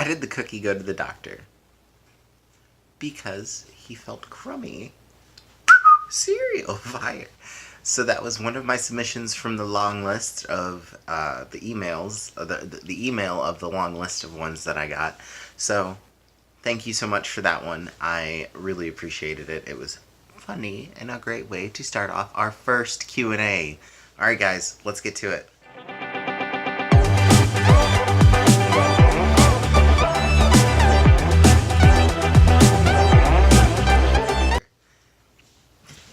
Why did the cookie go to the doctor? Because he felt crummy. Cereal fire. So that was one of my submissions from the long list of the emails, the email of the long list of ones that I got. So thank you so much for that one. I really appreciated it. It was funny and a great way to start off our first Q&A. All right, guys, let's get to it.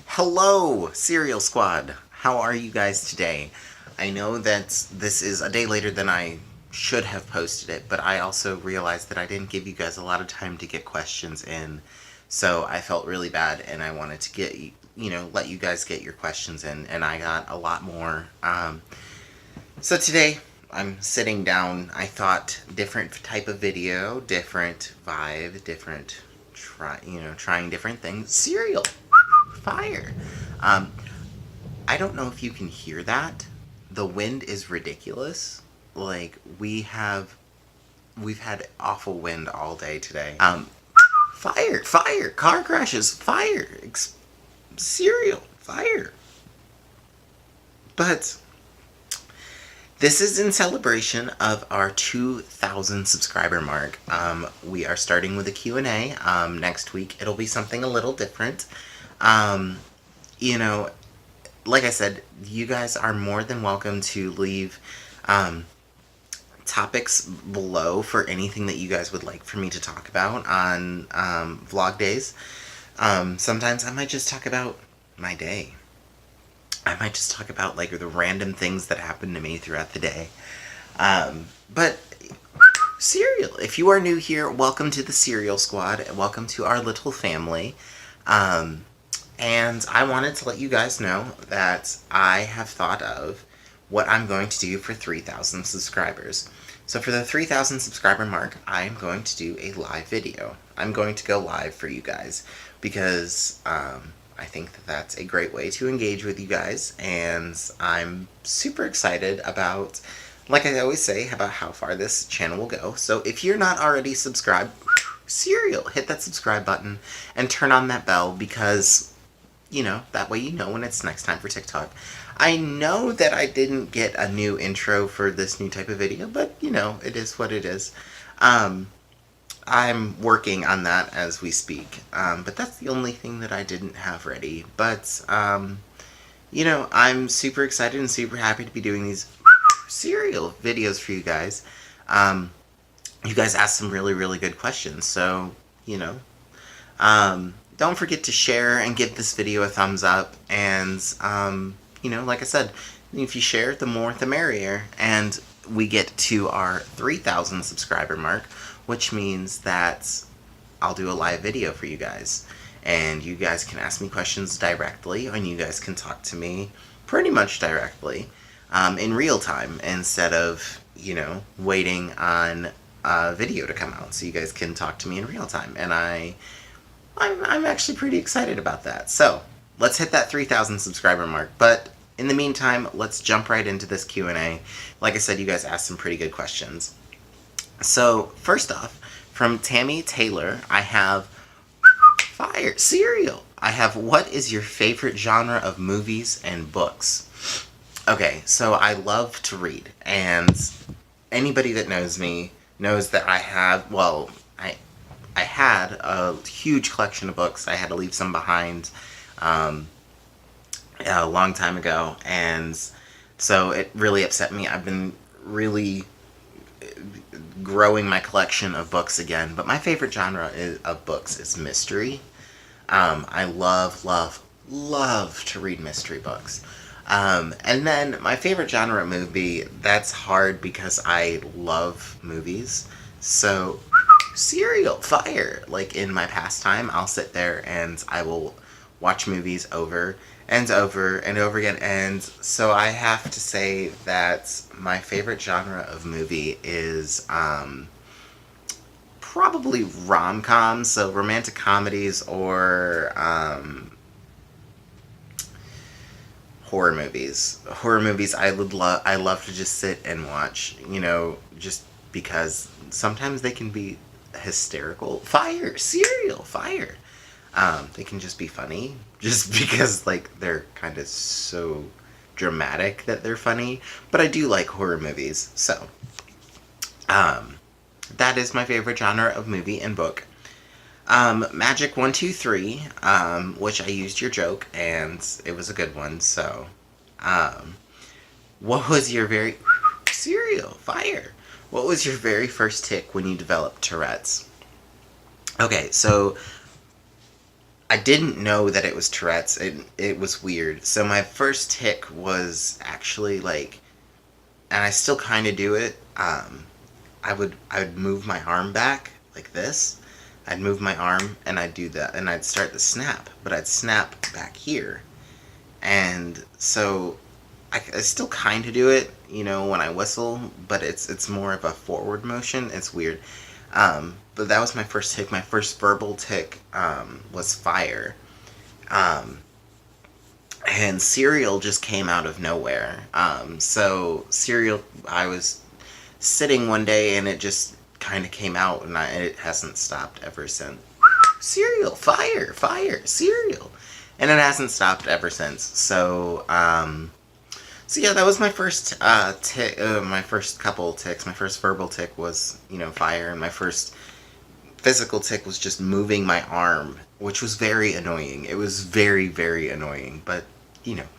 Hello, Cereal Squad. How are you guys today? I know that this is a day later than I should have posted it, but I also realized that I didn't give you guys a lot of time to get questions in, so I felt really bad, and I wanted to get, let you guys get your questions in, and I got a lot more. So today, I'm sitting down. I thought different type of video, different vibe, different, trying different things. Cereal. Fire. I don't know if you can hear that. The wind is ridiculous. Like, we've had awful wind all day today. Fire, car crashes, fire, cereal, fire. But this is in celebration of our 2,000 subscriber mark. We are starting with a Q&A. Next week it'll be something a little different. Like I said, you guys are more than welcome to leave topics below for anything that you guys would like for me to talk about on vlog days. Sometimes I might just talk about my day. I might just talk about like the random things that happen to me throughout the day. But cereal, if you are new here, welcome to the Cereal Squad. Welcome to our little family. And I wanted to let you guys know that I have thought of what I'm going to do for 3,000 subscribers. So for the 3,000 subscriber mark, I'm going to do a live video. I'm going to go live for you guys because I think that that's a great way to engage with you guys, and I'm super excited about, like I always say, about how far this channel will go. So if you're not already subscribed, cereal, hit that subscribe button and turn on that bell because that way when it's next time for TikTok. I know that I didn't get a new intro for this new type of video, but it is what it is. I'm working on that as we speak, but that's the only thing that I didn't have ready. But, I'm super excited and super happy to be doing these cereal videos for you guys. You guys asked some really, really good questions, so, don't forget to share and give this video a thumbs up, and, like I said, if you share, the more the merrier, and we get to our 3,000 subscriber mark, which means that I'll do a live video for you guys, and you guys can ask me questions directly, and you guys can talk to me pretty much directly, in real time, instead of, waiting on a video to come out, so you guys can talk to me in real time, and I'm actually pretty excited about that. So, let's hit that 3,000 subscriber mark. But in the meantime, let's jump right into this Q&A. Like I said, you guys asked some pretty good questions. So, first off, from Tammy Taylor, I have fire cereal. I have, what is your favorite genre of movies and books? Okay, so I love to read, and anybody that knows me knows that I have, I had a huge collection of books. I had to leave some behind a long time ago, and so it really upset me. I've been really growing my collection of books again, but my favorite genre of books is mystery. I love to read mystery books. And then my favorite genre of movie, that's hard because I love movies. So cereal, fire. Like in my pastime, I'll sit there and I will watch movies over and over and over again. And so I have to say that my favorite genre of movie is probably rom-coms, so romantic comedies or horror movies. Horror movies I love to just sit and watch, just because sometimes they can be hysterical. Fire! Cereal! Fire! They can just be funny, just because, like, they're kind of so dramatic that they're funny. But I do like horror movies, so that is my favorite genre of movie and book. Magic 123, which I used your joke, and it was a good one, so, what was your very, cereal, fire, what was your very first tic when you developed Tourette's? Okay, so, I didn't know that it was Tourette's, it was weird, so my first tic was actually, like, and I still kind of do it, I would move my arm back, like this. I'd move my arm and I'd do that, and I'd start the snap, but I'd snap back here. And so I still kind of do it, when I whistle, but it's more of a forward motion. It's weird. But that was my first tic. My first verbal tic was fire. And cereal just came out of nowhere. So cereal, I was sitting one day and it just kind of came out, and it hasn't stopped ever since. Cereal, fire, fire, cereal, and it hasn't stopped ever since. So, so yeah, that was my first tic. My first couple tics. My first verbal tic was, fire, and my first physical tic was just moving my arm, which was very annoying. It was very, very annoying, but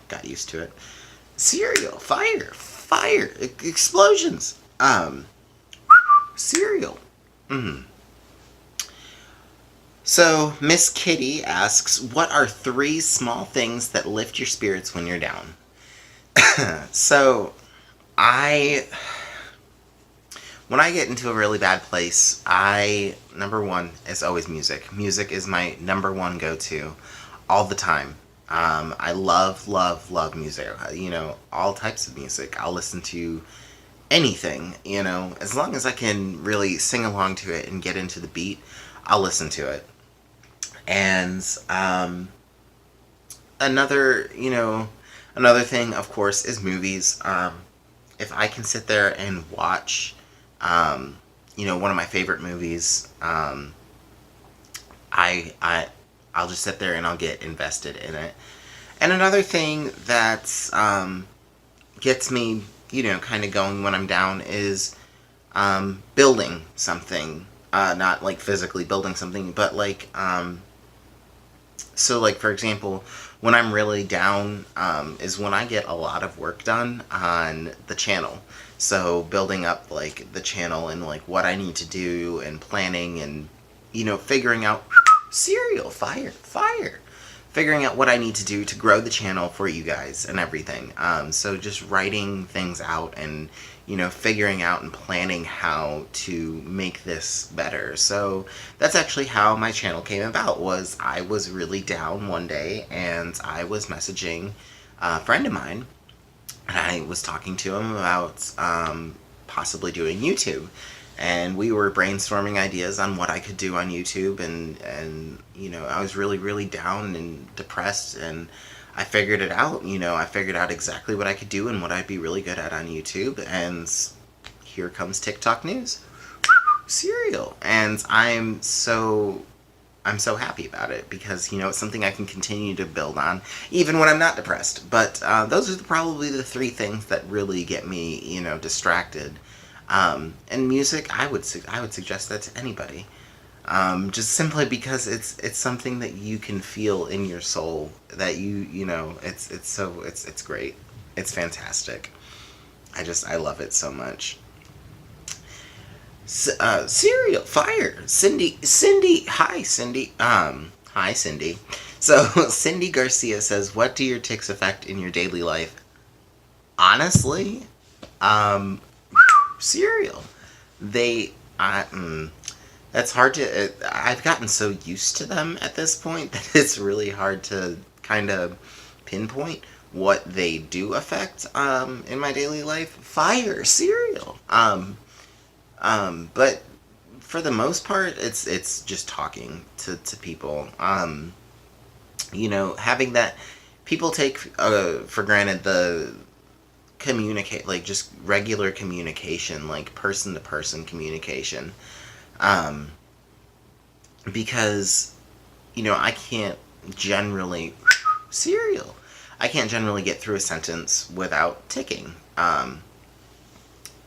got used to it. Cereal, fire, fire, explosions. Cereal. So, Miss Kitty asks, what are 3 small things that lift your spirits when you're down? So, when I get into a really bad place, number one is always music. Music is my number one go-to all the time. I love, love, love music. All types of music. I'll listen to anything, as long as I can really sing along to it and get into the beat, I'll listen to it. And another thing, of course, is movies. If I can sit there and watch, one of my favorite movies, I'll just sit there and I'll get invested in it. And another thing that gets me kind of going when I'm down is building something. Not like physically building something, but like, so like, for example, when I'm really down is when I get a lot of work done on the channel. So building up like the channel and like what I need to do and planning and, figuring out cereal, fire, fire. Figuring out what I need to do to grow the channel for you guys and everything. So just writing things out and, figuring out and planning how to make this better. So that's actually how my channel came about. Was I was really down one day and I was messaging a friend of mine, and I was talking to him about possibly doing YouTube. And we were brainstorming ideas on what I could do on YouTube, and I was really, really down and depressed, and I figured it out. I figured out exactly what I could do and what I'd be really good at on YouTube, and here comes TikTok news. Cereal. And I'm so happy about it because, it's something I can continue to build on, even when I'm not depressed. But those are probably the 3 things that really get me, distracted. And music, I would suggest that to anybody. Just simply because it's something that you can feel in your soul, that it's great. It's fantastic. I love it so much. Cereal, fire, Cindy, hi Cindy, hi Cindy. So Cindy Garcia says, what do your tics affect in your daily life? Honestly, cereal. That's hard to, I've gotten so used to them at this point that it's really hard to kind of pinpoint what they do affect in my daily life. Fire, cereal. But for the most part, it's just talking to people. Having that, people take for granted communicate, like just regular communication, like person-to-person communication. Um, because, I can't generally, cereal, I can't generally get through a sentence without ticking.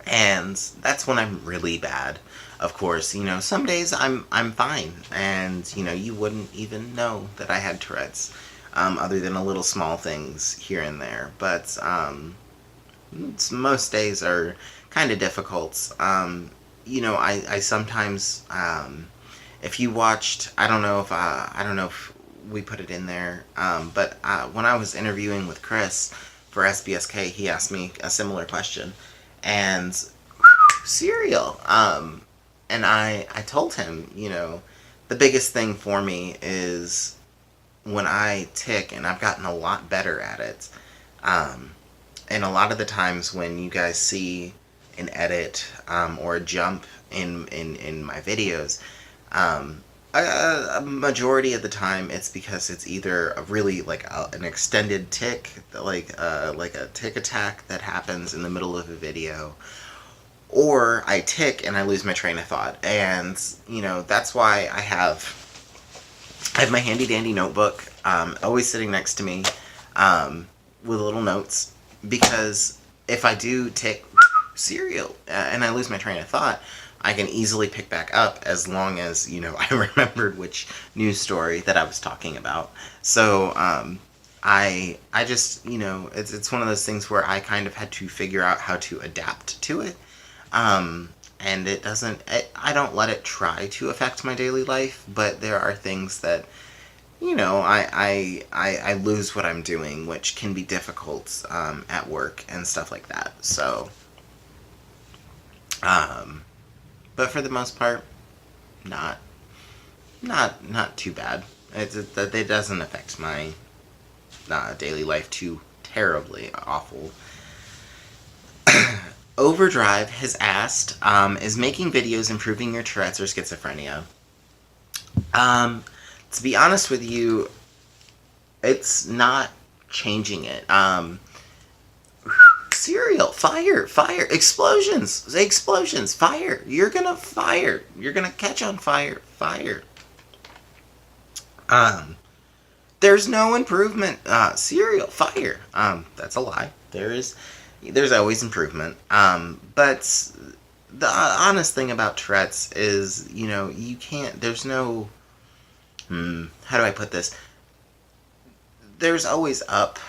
And that's when I'm really bad. Of course, some days I'm fine, and you wouldn't even know that I had Tourette's, other than a little small things here and there. But most days are kind of difficult. I sometimes, if you watched, I don't know if we put it in there, but when I was interviewing with Chris for SBSK, he asked me a similar question, and cereal. And I told him, the biggest thing for me is when I tick, and I've gotten a lot better at it. And a lot of the times when you guys see an edit, or a jump in my videos, a majority of the time it's because it's either a really like an extended tick, like a tick attack that happens in the middle of a video, or I tick and I lose my train of thought. And that's why I have my handy dandy notebook, always sitting next to me, with little notes, because if I do tick cereal, and I lose my train of thought, I can easily pick back up, as long as I remembered which news story that I was talking about. So I just it's one of those things where I kind of had to figure out how to adapt to it. And it doesn't, I don't let it try to affect my daily life, but there are things that, I lose what I'm doing, which can be difficult, at work and stuff like that. So, but for the most part, not too bad. It doesn't affect my, daily life too terribly awful. Overdrive has asked, is making videos improving your Tourette's or schizophrenia? To be honest with you, it's not changing it. Cereal, fire, explosions, fire. You're gonna fire. You're gonna catch on fire. There's no improvement. Cereal, fire. That's a lie. There's always improvement. But the honest thing about Tourette's is, you can't, there's no, how do I put this? There's always up.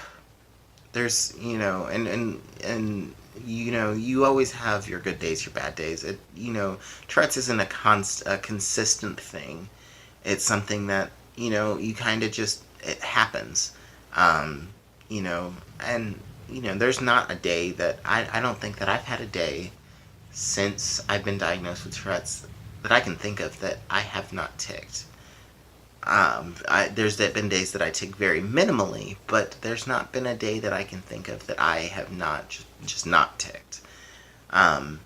There's, and you always have your good days, your bad days. Tourette's isn't a consistent thing. It's something that, you kind of just, it happens. And, there's not a day that, I don't think that I've had a day since I've been diagnosed with Tourette's that I can think of that I have not ticked. There's been days that I tick very minimally, but there's not been a day that I can think of that I have not just not ticked. And,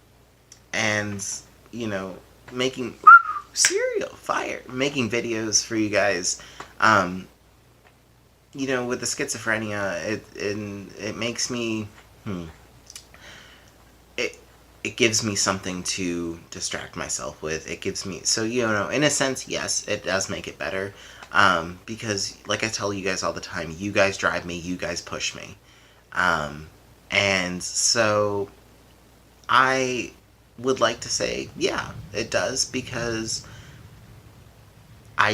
making cereal, fire, making videos for you guys, with the schizophrenia, it makes me, it gives me something to distract myself with. It gives me, so, in a sense, yes, it does make it better, because, like I tell you guys all the time, you guys drive me, you guys push me, and so, I would like to say, yeah, it does, because I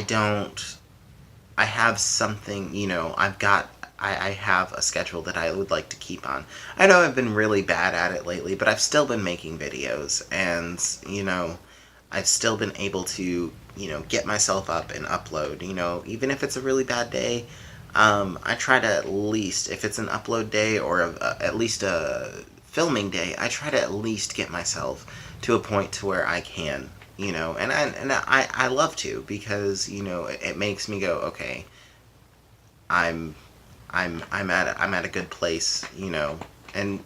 have something, I have a schedule that I would like to keep on. I know I've been really bad at it lately, but I've still been making videos, and, I've still been able to, get myself up and upload, even if it's a really bad day. I try to at least, if it's an upload day or at least a filming day, I try to at least get myself to a point to where I can, and I love to, because, it makes me go, okay, I'm at a good place, and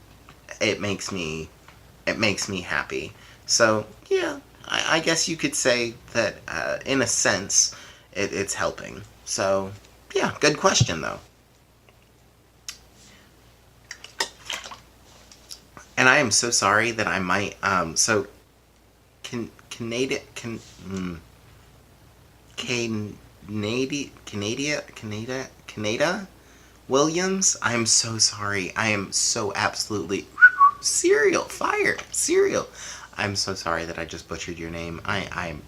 it makes me happy. So, yeah, I guess you could say that, in a sense, it's helping. So, yeah, good question, though. I am so sorry that I might, so, Canada, Canada Williams, I am so sorry. I am so absolutely cereal fire cereal. I'm so sorry that I just butchered your name. I'm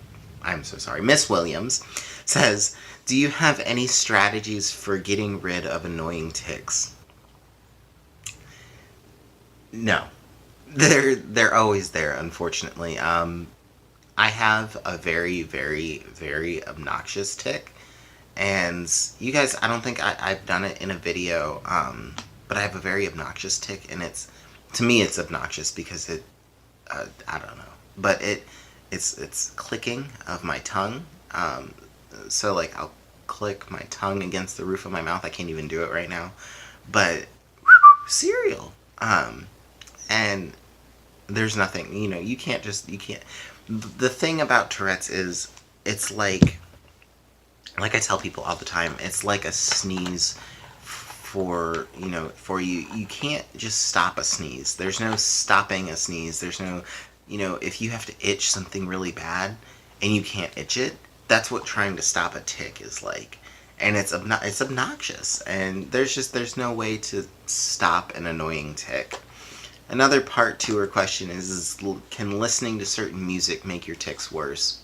so sorry. Miss Williams says, "Do you have any strategies for getting rid of annoying tics?" No, they're always there. Unfortunately, I have a very very very obnoxious tic. And you guys, I don't think I've done it in a video, but I have a very obnoxious tic, and to me, it's obnoxious because I don't know, but it's clicking of my tongue. So like I'll click my tongue against the roof of my mouth. I can't even do it right now, but cereal. And there's nothing, you can't. The thing about Tourette's is it's like I tell people all the time, it's like a sneeze for you. You can't just stop a sneeze. There's no stopping a sneeze. There's no, if you have to itch something really bad and you can't itch it, that's what trying to stop a tic is like. And it's obnoxious. And there's no way to stop an annoying tic. Another part to her question is can listening to certain music make your tics worse?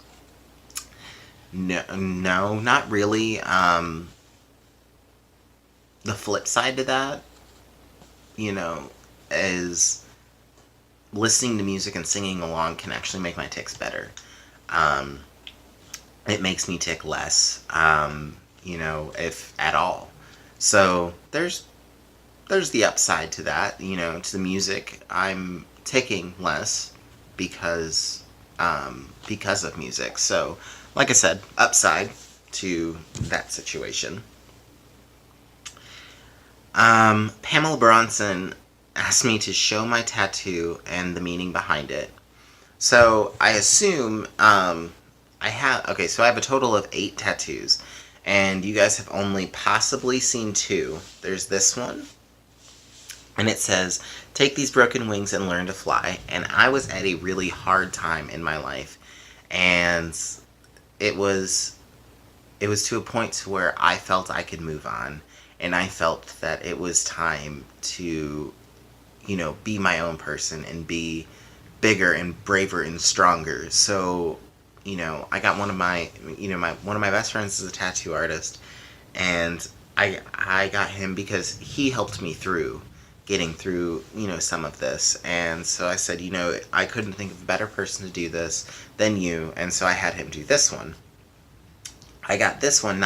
No, not really. The flip side to that, is listening to music and singing along can actually make my tics better. It makes me tic less, if at all. So there's the upside to that, to the music. I'm ticking less because of music. So, like I said, upside to that situation. Pamela Bronson asked me to show my tattoo and the meaning behind it. So I assume I have a total of 8 tattoos, and you guys have only possibly seen 2. There's this one, and it says, "Take these broken wings and learn to fly." And I was at a really hard time in my life, and it was to a point to where I felt I could move on, and I felt that it was time to, be my own person and be bigger and braver and stronger. So, I got one of my best friends is a tattoo artist, and I got him because he helped me through getting through, some of this. And so I said, I couldn't think of a better person to do this than you, and so I had him do this one. I got this one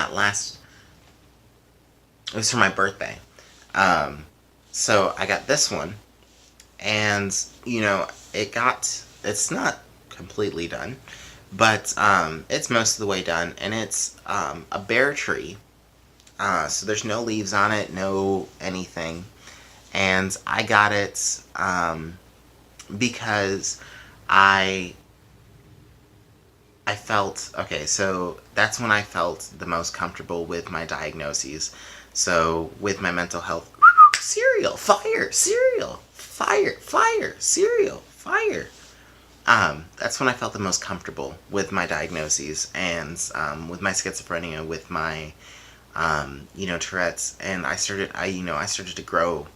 it was for my birthday. So I got this one, and, it's not completely done, but it's most of the way done, and it's a bare tree. So there's no leaves on it, no anything. And I got it because I felt, so that's when I felt the most comfortable with my diagnoses. So with my mental health, cereal, fire, cereal, fire, fire, cereal, fire. That's when I felt the most comfortable with my diagnoses, and with my schizophrenia, with my, Tourette's, and I started to grow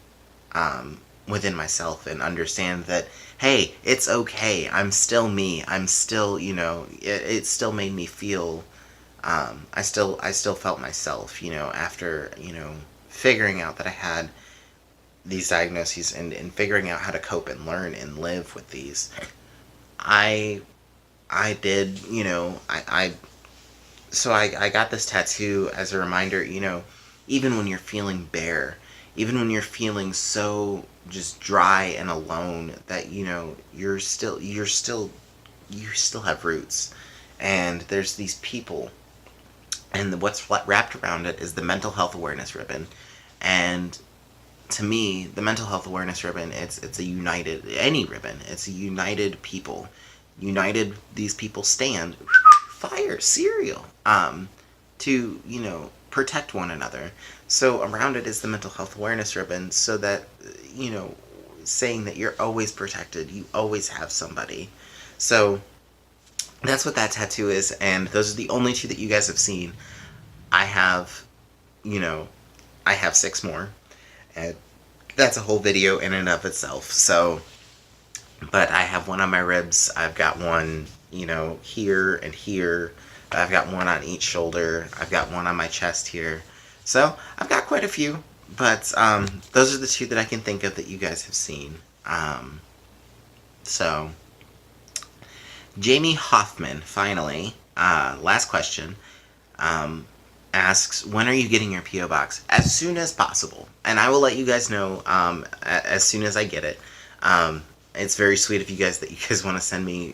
within myself and understand that, hey, it's okay. I'm still me. I'm still, it still made me feel, I still felt myself, after, figuring out that I had these diagnoses and figuring out how to cope and learn and live with these. I did, so I got this tattoo as a reminder, even when you're feeling bare, even when you're feeling so just dry and alone, that, you still have roots. And there's these people, and what's wrapped around it is the mental health awareness ribbon. And to me, the mental health awareness ribbon, it's a united, any ribbon, it's a united people. United, these people stand, fire, cereal, to, protect one another. So around it is the mental health awareness ribbon, so that, saying that you're always protected. You always have somebody. So that's what that tattoo is, and those are the only two that you guys have seen. I have, I have 6 more, and that's a whole video in and of itself. So, but I have one on my ribs. I've got one, here and here. I've got one on each shoulder. I've got one on my chest here. So I've got quite a few, but those are the two that I can think of that you guys have seen. So Jamie Hoffman, finally, last question, asks, when are you getting your P.O. box? As soon as possible. And I will let you guys know as soon as I get it. It's very sweet of you guys that you guys want to send me,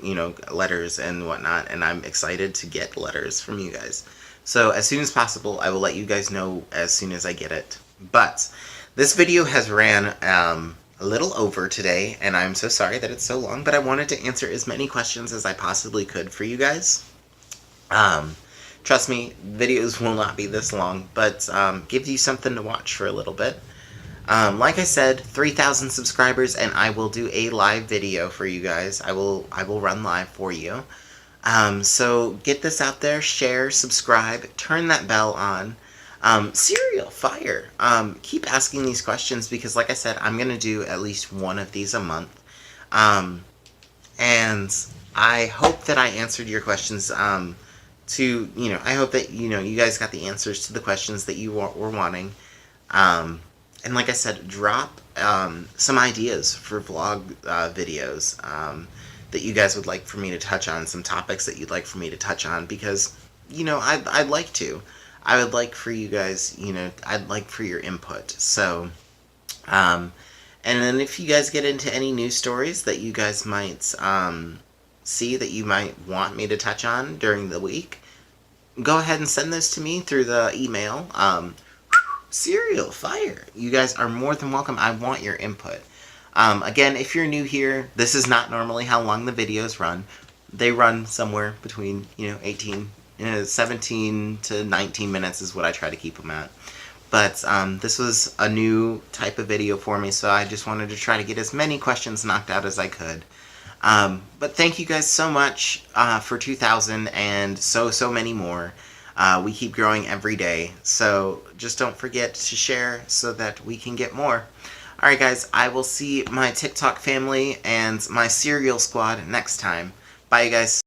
letters and whatnot, and I'm excited to get letters from you guys. So as soon as possible, I will let you guys know as soon as I get it. But this video has ran a little over today, and I'm so sorry that it's so long, but I wanted to answer as many questions as I possibly could for you guys. Trust me, videos will not be this long, but gives you something to watch for a little bit. Like I said, 3,000 subscribers, and I will do a live video for you guys. I will run live for you. So get this out there, share, subscribe, turn that bell on. Serial fire. Keep asking these questions because, like I said, I'm going to do at least one of these a month. And I hope that I answered your questions, I hope that, you guys got the answers to the questions that you were wanting. And like I said, drop some ideas for vlog videos that you guys would like for me to touch on, some topics that you'd like for me to touch on, because, I'd like to. I would like for you guys, I'd like for your input. So, and then if you guys get into any news stories that you guys might see that you might want me to touch on during the week, go ahead and send those to me through the email. Serial fire. You guys are more than welcome. I want your input. Again, if you're new here, this is not normally how long the videos run. They run somewhere between, 17 to 19 minutes is what I try to keep them at. But this was a new type of video for me, so I just wanted to try to get as many questions knocked out as I could. But thank you guys so much for 2,000 and so many more. We keep growing every day, so just don't forget to share so that we can get more. Alright guys, I will see my TikTok family and my cereal squad next time. Bye you guys.